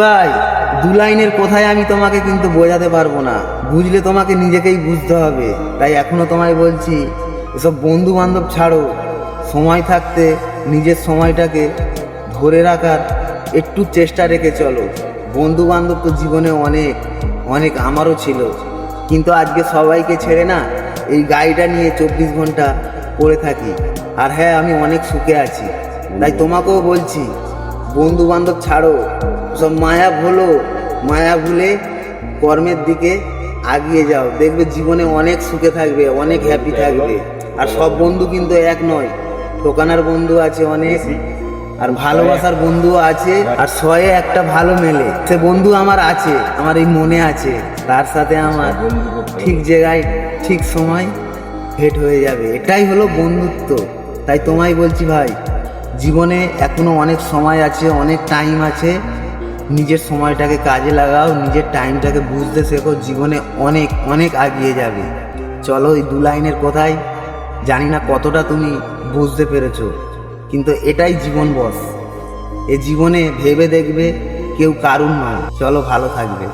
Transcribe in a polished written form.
ভাই, দু লাইনের কথায় আমি তোমাকে কিন্তু বোঝাতে পারবো না, বুঝলে তোমাকে নিজেকেই বুঝতে হবে। তাই এখনো তোমায় বলছি, এসব বন্ধু বান্ধব ছাড়ো, সময় থাকতে নিজের সময়টাকে ধরে রাখার একটু চেষ্টা রেখে চলো। বন্ধু বান্ধব তো জীবনে অনেক অনেক আমারও ছিল, কিন্তু আজকে সবাইকে ছেড়ে না এই গাড়িটা নিয়ে 24 ঘন্টা পড়ে থাকি। আর হ্যাঁ, আমি অনেক সুখে আছি। তাই তোমাকেও বলছি, বন্ধু বান্ধব ছাড়ো, সব মায়া ভুলো, মায়া ভুলে কর্মের দিকে আগিয়ে যাও। দেখবে জীবনে অনেক সুখে থাকবে, অনেক হ্যাপি থাকবে। আর সব বন্ধু কিন্তু এক নয়, ঠোকানার বন্ধু আছে অনেক, আর ভালোবাসার বন্ধুও আছে। আর 100-এ একটা ভালো মেলে, সে বন্ধু আমার আছে, আমার এই মনে আছে। তার সাথে আমার ঠিক জায়গায় ঠিক সময় ভেট হয়ে যাবে, এটাই হলো বন্ধুত্ব। তাই তোমায় বলছি ভাই, জীবনে এখনো অনেক সময় আছে, অনেক টাইম আছে। নিজের সময়টাকে কাজে লাগাও, নিজের টাইমটাকে বুঝতে শেখো, জীবনে অনেক অনেক এগিয়ে যাবে। চলো, এই 2 লাইনের কথাই জানি না কতটা তুমি বুঝতে পেরেছো, কিন্তু এটাই জীবন বস। এ জীবনে ভেবে দেখবে, কেউ কারুর নয়। চলো, ভালো থাকবে।